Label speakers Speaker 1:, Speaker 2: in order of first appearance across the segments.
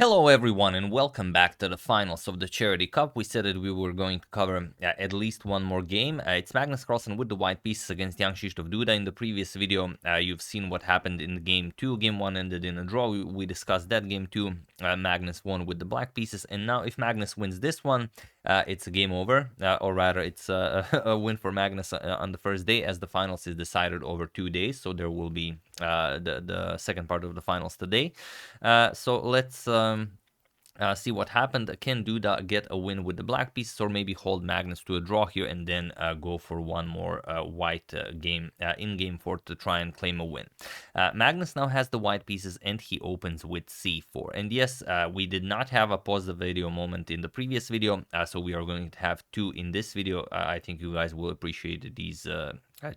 Speaker 1: Hello everyone and welcome back to the finals of the Charity Cup. We said that we were going to cover at least one more game. It's Magnus Carlsen with the white pieces against Jan-Krzysztof Duda. In the previous video, you've seen what happened in game 2. Game 1 ended in a draw. We discussed that. Game 2, Magnus won with the black pieces. And now if Magnus wins this one, it's a game over. Or rather, it's a win for Magnus on the first day, as the finals is decided over 2 days. So there will be the second part of the finals today. So let's see what happened. Can Duda get a win with the black pieces, or maybe hold Magnus to a draw here and then go for one more white game in game 4 to try and claim a win? Magnus now has the white pieces and he opens with c4. And yes, we did not have a pause the video moment in the previous video, so we are going to have 2 in this video. I think you guys will appreciate these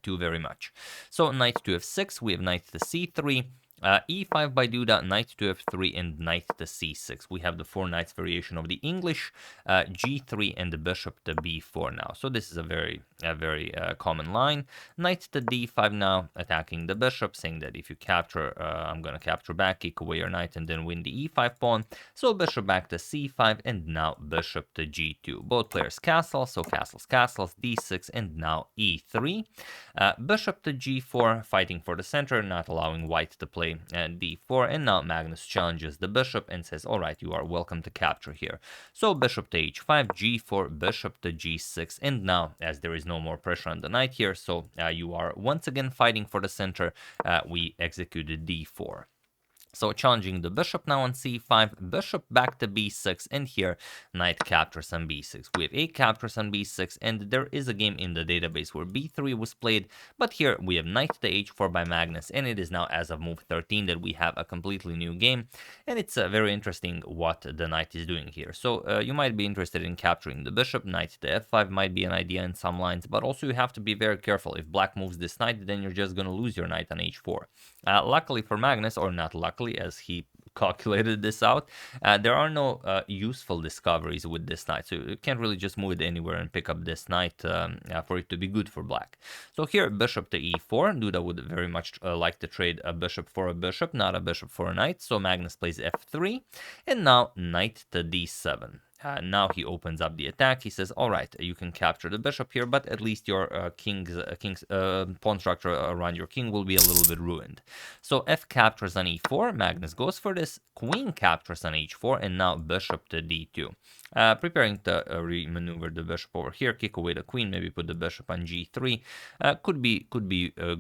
Speaker 1: 2 very much. So knight to f6, we have knight to c3. E5 by Duda, knight to f3, and knight to c6. We have the 4 knights variation of the English, g3, and the bishop to b4 now. So this is a very common line. Knight to d5 now, attacking the bishop, saying that if you capture, I'm going to capture back, kick away your knight, and then win the e5 pawn. So bishop back to c5, and now bishop to g2. Both players castle, so castles, d6, and now e3. Bishop to g4, fighting for the center, not allowing white to play d4, and now Magnus challenges the bishop and says, all right, you are welcome to capture here. So bishop to h5, g4, bishop to g6, and now, as there is no more pressure on the knight here, so you are once again fighting for the center, we executed d4. So challenging the bishop now on c5, bishop back to b6, and here knight captures on b6. We have 8 captures on b6, and there is a game in the database where b3 was played, but here we have knight to h4 by Magnus, and it is now as of move 13 that we have a completely new game, and it's very interesting what the knight is doing here. So you might be interested in capturing the bishop. Knight to f5 might be an idea in some lines, but also you have to be very careful. If black moves this knight, then you're just going to lose your knight on h4. Luckily for Magnus, or not luckily, as he calculated this out, there are no useful discoveries with this knight, so you can't really just move it anywhere and pick up this knight for it to be good for black. So here bishop to e4, Duda would very much like to trade a bishop for a bishop, not a bishop for a knight, so Magnus plays f3, and now knight to d7. Now he opens up the attack. He says, all right, you can capture the bishop here, but at least your king's pawn structure around your king will be a little bit ruined. So f captures on e4. Magnus goes for this. Queen captures on h4, and now bishop to d2. Preparing to re-maneuver the bishop over here, kick away the queen, maybe put the bishop on g3. Could be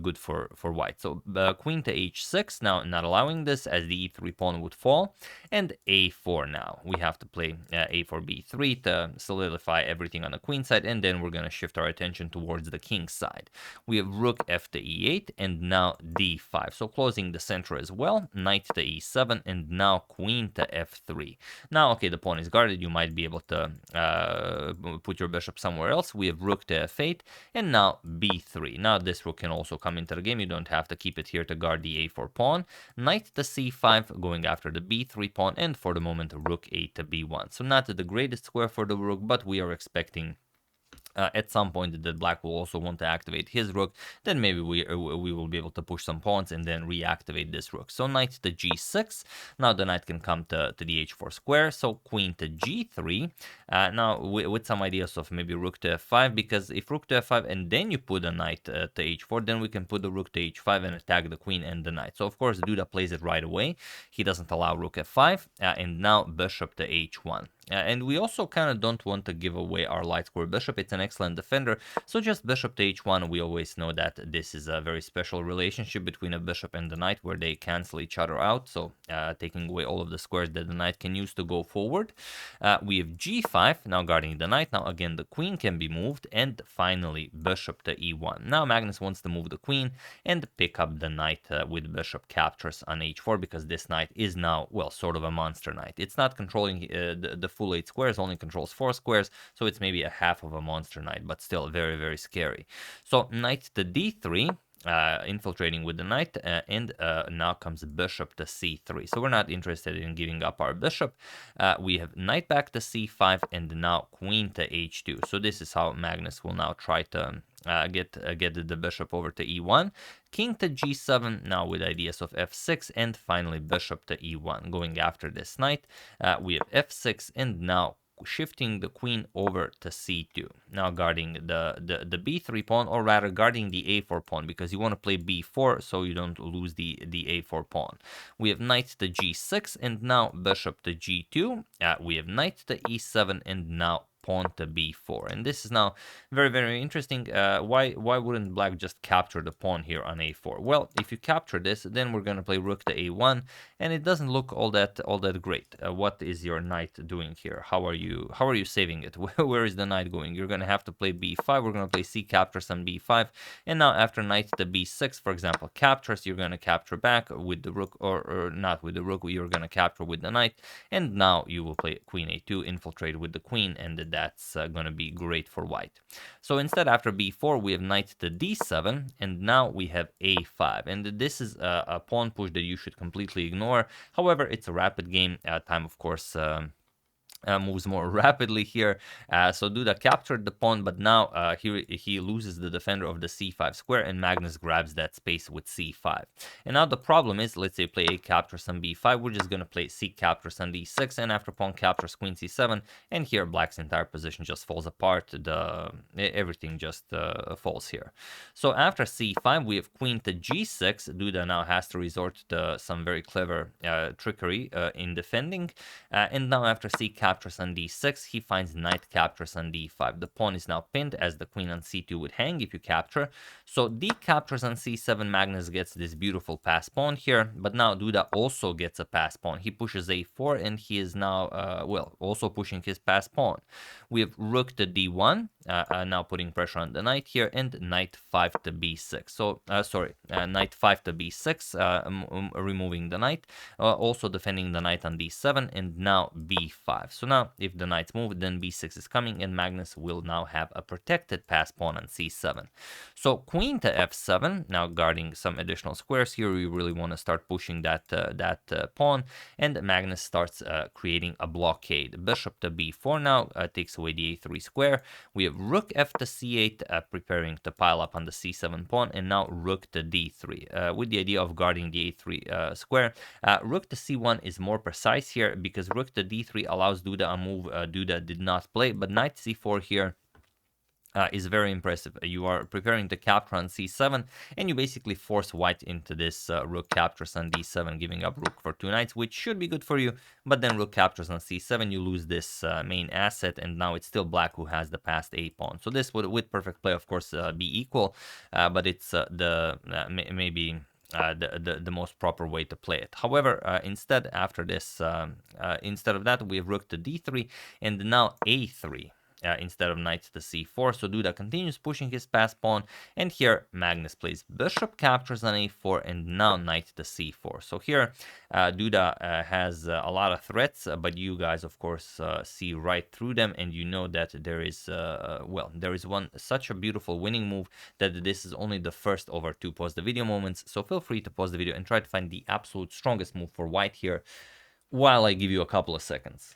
Speaker 1: good for white. So queen to h6, now not allowing this, as the e3 pawn would fall, and a4 now. We have to play a4 b3 to solidify everything on the queen side, and then we're going to shift our attention towards the king side. We have rook f to e8, and now d5. So closing the center as well, knight to e7, and now queen to f3. Now, okay, the pawn is guarded. You might be able to put your bishop somewhere else. We have rook to f8, and now b3. Now this rook can also come into the game. You don't have to keep it here to guard the a4 pawn. Knight to c5, going after the b3 pawn, and for the moment, rook a to b1. So not the greatest square for the rook, but we are expecting at some point that black will also want to activate his rook. Then maybe we will be able to push some pawns and then reactivate this rook. So knight to g6. Now the knight can come to the h4 square. So queen to g3. Now with some ideas of maybe rook to f5, because if rook to f5 and then you put a knight to h4, then we can put the rook to h5 and attack the queen and the knight. So of course Duda plays it right away. He doesn't allow rook f5, and now bishop to h1. And we also kind of don't want to give away our light square bishop. It's an excellent defender, so just bishop to h1. We always know that this is a very special relationship between a bishop and the knight, where they cancel each other out, so taking away all of the squares that the knight can use to go forward. We have g5, now guarding the knight. Now again, the queen can be moved, and finally bishop to e1. Now Magnus wants to move the queen and pick up the knight with bishop captures on h4, because this knight is now, well, sort of a monster knight. It's not controlling the full 8 squares, only controls 4 squares, so it's maybe a half of a monster knight, but still very scary. So knight to d3, infiltrating with the knight, and now comes bishop to c3. So we're not interested in giving up our bishop. We have knight back to c5, and now queen to h2. So this is how Magnus will now try to get the bishop over to e1, king to g7, now with ideas of f6, and finally bishop to e1. Going after this knight, we have f6, and now shifting the queen over to c2, now guarding the b3 pawn, or rather guarding the a4 pawn, because you want to play b4 so you don't lose the a4 pawn. We have knight to g6, and now bishop to g2. We have knight to e7, and now pawn to b4. And this is now very, very interesting. Why wouldn't black just capture the pawn here on a4? Well, if you capture this, then we're going to play rook to a1, and it doesn't look all that great. What is your knight doing here? How are you saving it? Where is the knight going? You're going to have to play b5. We're going to play c captures on b5, and now after knight to b6, for example, captures, you're going to capture back with the rook, or not with the rook, you're going to capture with the knight, and now you will play queen a2, infiltrate with the queen, and that's going to be great for white. So instead, after b4, we have knight to d7, and now we have a5, and this is a pawn push that you should completely ignore. However, it's a rapid game. Time, of course, moves more rapidly here. So Duda captured the pawn, but now he loses the defender of the c5 square, and Magnus grabs that space with c5. And now the problem is, let's say play a captures on b5, we're just going to play c captures on d6, and after pawn captures queen c7, and here black's entire position just falls apart. Everything just falls here. So after c5, we have queen to g6. Duda now has to resort to some very clever trickery in defending, and now after c captures on d6, he finds knight captures on d5. The pawn is now pinned, as the queen on c2 would hang if you capture. So d captures on c7, Magnus gets this beautiful pass pawn here, but now Duda also gets a pass pawn. He pushes a4, and he is now, well, also pushing his pass pawn. We have rook to d1, now putting pressure on the knight here, and knight 5 to b6. So, knight 5 to b6, removing the knight, also defending the knight on d7, and now b5. So now, if the knights move, then b6 is coming, and Magnus will now have a protected pass pawn on c7. So queen to f7, now guarding some additional squares here. You really want to start pushing that pawn, and Magnus starts creating a blockade. Bishop to b4 now takes away the a3 square. We have rook f to c8, preparing to pile up on the c7 pawn, and now rook to d3, with the idea of guarding the a3 square. Rook to c1 is more precise here, because rook to d3 allows Duda a move Duda did not play, but knight c4 here is very impressive. You are preparing to capture on c7, and you basically force white into this rook captures on d7, giving up rook for 2 knights, which should be good for you, but then rook captures on c7, you lose this main asset, and now it's still black who has the passed a pawn. So this would, with perfect play, of course, be equal, but it's maybe the most proper way to play it. However, instead, after this, instead of that, we have rook to d3, and now a3. Instead of knight to c4. So Duda continues pushing his pass pawn, and here Magnus plays bishop captures on a4, and now knight to c4. So here Duda has a lot of threats, but you guys, of course, see right through them, and you know that there is there is such a beautiful winning move that this is only the first over 2 pause the video moments. So feel free to pause the video and try to find the absolute strongest move for white here, while I give you a couple of seconds.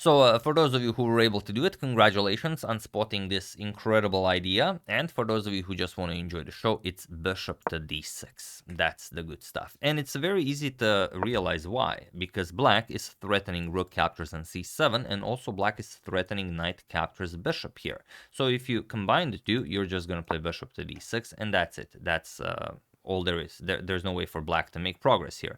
Speaker 1: So for those of you who were able to do it, congratulations on spotting this incredible idea. And for those of you who just want to enjoy the show, it's bishop to d6. That's the good stuff. And it's very easy to realize why. Because black is threatening rook captures on c7, and also black is threatening knight captures bishop here. So if you combine the two, you're just going to play bishop to d6, and that's it. That's all there is. There's no way for black to make progress here,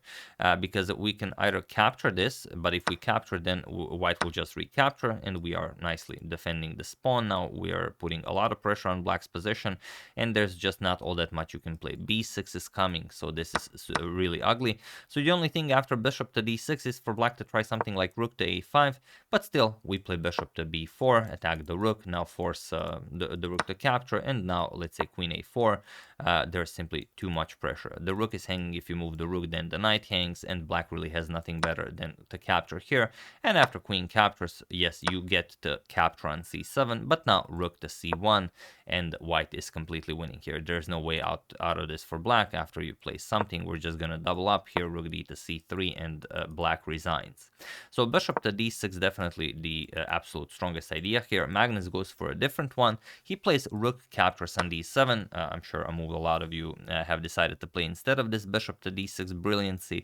Speaker 1: because we can either capture this, but if we capture, then white will just recapture, and we are nicely defending the pawn. Now we are putting a lot of pressure on black's position, and there's just not all that much you can play. b6 is coming, so this is really ugly. So the only thing after bishop to d6 is for black to try something like rook to a5, but still we play bishop to b4, attack the rook, now force the rook to capture, and now let's say queen a4. There's simply too much much pressure. The rook is hanging. If you move the rook, then the knight hangs, and black really has nothing better than to capture here. And after queen captures, yes, you get to capture on c7, but now rook to c1, and white is completely winning here. There's no way out of this for black. After you play something, we're just gonna double up here, rook d to c3, and black resigns. So bishop to d6, definitely the absolute strongest idea here. Magnus goes for a different one. He plays rook captures on d7. I'm sure a move a lot of you have decided to play instead of this bishop to d6 brilliancy.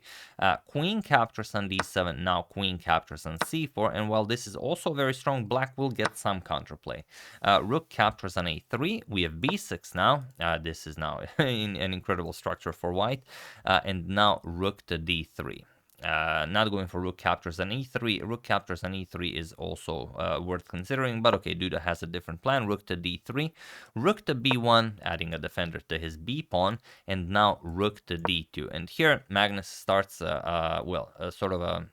Speaker 1: Queen captures on d7. Now queen captures on c4. And while this is also very strong, black will get some counterplay. Rook captures on a3. We have b6 now. This is now an incredible structure for white. And now rook to d3. Not going for rook captures on e3. Rook captures on e3 is also worth considering, but okay, Duda has a different plan. Rook to d3, rook to b1, adding a defender to his b pawn, and now rook to d2. And here Magnus starts, sort of a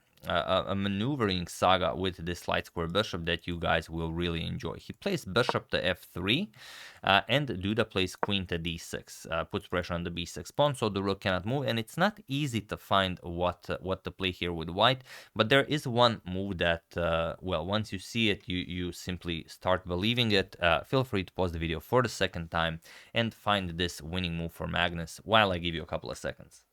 Speaker 1: maneuvering saga with this light square bishop that you guys will really enjoy. He plays bishop to f3, and Duda plays queen to d6, puts pressure on the b6 pawn, so the rook cannot move, and it's not easy to find what to play here with white, but there is one move that, well, once you see it, you simply start believing it. Feel free to pause the video for the second time and find this winning move for Magnus while I give you a couple of seconds.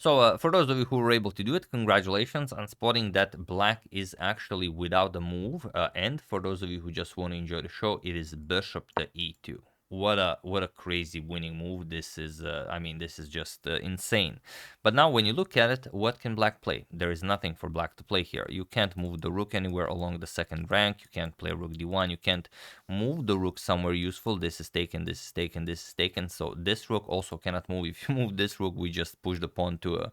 Speaker 1: So for those of you who were able to do it, congratulations on spotting that black is actually without the move. And for those of you who just want to enjoy the show, it is bishop to e2. What a crazy winning move. This is, I mean, this is just insane. But now when you look at it, what can black play? There is nothing for black to play here. You can't move the rook anywhere along the second rank. You can't play rook d1. You can't move the rook somewhere useful. This is taken, this is taken, this is taken. So this rook also cannot move. If you move this rook, we just push the pawn to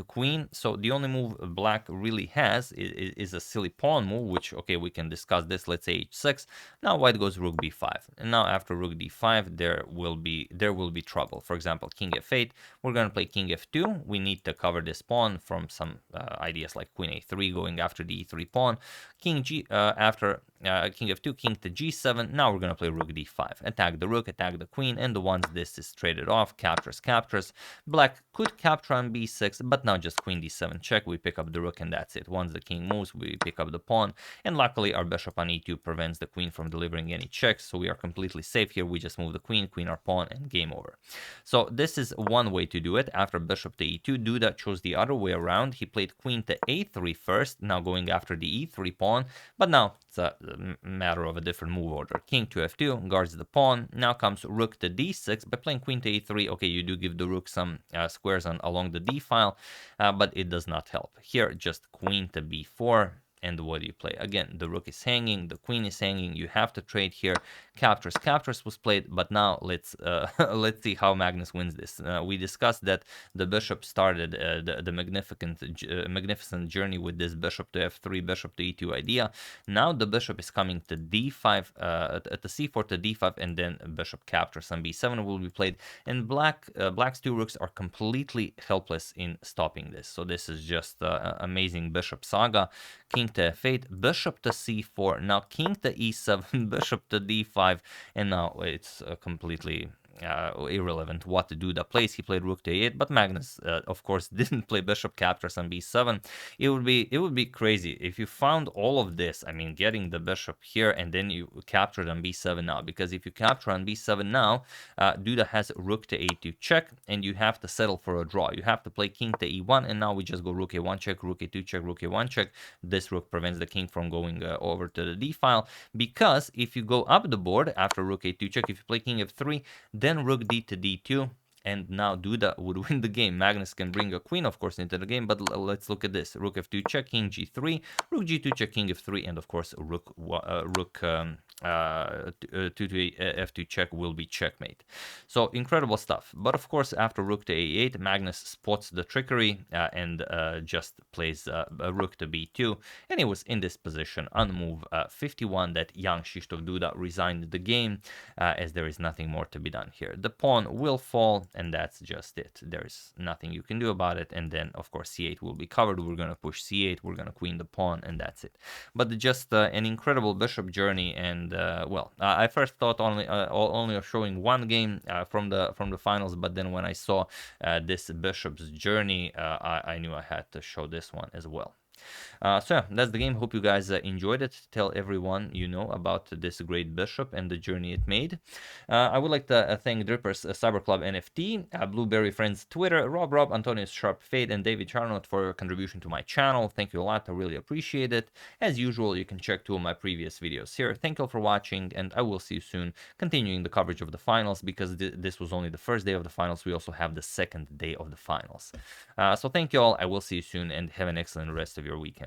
Speaker 1: queen. So the only move black really has is a silly pawn move, which, okay, we can discuss this. Let's say h6. Now white goes rook b5. And now after rook d5, there will be trouble. For example, king f8. We're going to play king f2. We need to cover this pawn from some ideas like queen a3 going after the e3 pawn. King after king f2, king to g7. Now we're going to play rook d5. Attack the rook, attack the queen, and once this is traded off, captures. Black could capture on b6, but now just queen d7 check. We pick up the rook and that's it. Once the king moves, we pick up the pawn, and luckily our bishop on e2 prevents the queen from delivering any checks, so we are completely safe here. We just move the queen our pawn, and game over. So this is one way to do it. After bishop to e2, Duda chose the other way around. He played queen to a3 first, now going after the e3 pawn, but now it's a matter of a different move order. King to f2 guards the pawn. Now comes rook to d6. By playing queen to e3, okay, you do give the rook some squares along the d file, but it does not help. Here, just queen to b4. And what do you play? Again, the rook is hanging, the queen is hanging. You have to trade here. Captures was played, but now let's see how Magnus wins this. We discussed that the bishop started the magnificent journey with this bishop to f3, bishop to e2 idea. Now the bishop is coming to d5, at the c4 to d5, and then bishop captures on b7 will be played. And black's two rooks are completely helpless in stopping this. So this is just amazing bishop saga. King to f8, bishop to c4, now king to e7, bishop to d5, and now it's completely irrelevant what to do the place. He played rook to a8, but Magnus of course didn't play bishop captures on b7. It would be crazy if you found all of this. I mean, getting the bishop here and then you captured on b7 now, because if you capture on b7 now, Duda has rook to a2 check, and you have to settle for a draw. You have to play king to e1, and now we just go rook a1 check, rook a2 check, rook a1 check. This rook prevents the king from going over to the d file, because if you go up the board after rook a2 check, if you play king f3, then rook d to d2, and now Duda would win the game. Magnus can bring a queen, of course, into the game, but let's look at this. Rook f2 check, king g3, rook g2 check, king f3, and of course rook to f2 check will be checkmate. So incredible stuff. But of course, after rook to a8, Magnus spots the trickery and just plays a rook to b2. And it was in this position on move 51 that Jan-Krzysztof Duda resigned the game, as there is nothing more to be done here. The pawn will fall, and that's just it. There's nothing you can do about it. And then, of course, c8 will be covered. We're going to push c8. We're going to queen the pawn, and that's it. But just an incredible bishop journey. And well, I first thought only of showing one game from the finals, but then when I saw this bishop's journey, I knew I had to show this one as well. So yeah, that's the game. Hope you guys enjoyed it. Tell everyone you know about this great bishop and the journey it made. I would like to thank Drippers Cyber Club NFT, Blueberry Friends Twitter, Rob, Antonius Sharp Fade, and David Charnock for your contribution to my channel. Thank you a lot. I really appreciate it. As usual, you can check 2 of my previous videos here. Thank you all for watching, and I will see you soon, continuing the coverage of the finals, because this was only the first day of the finals. We also have the second day of the finals. So thank you all. I will see you soon, and have an excellent rest of your weekend.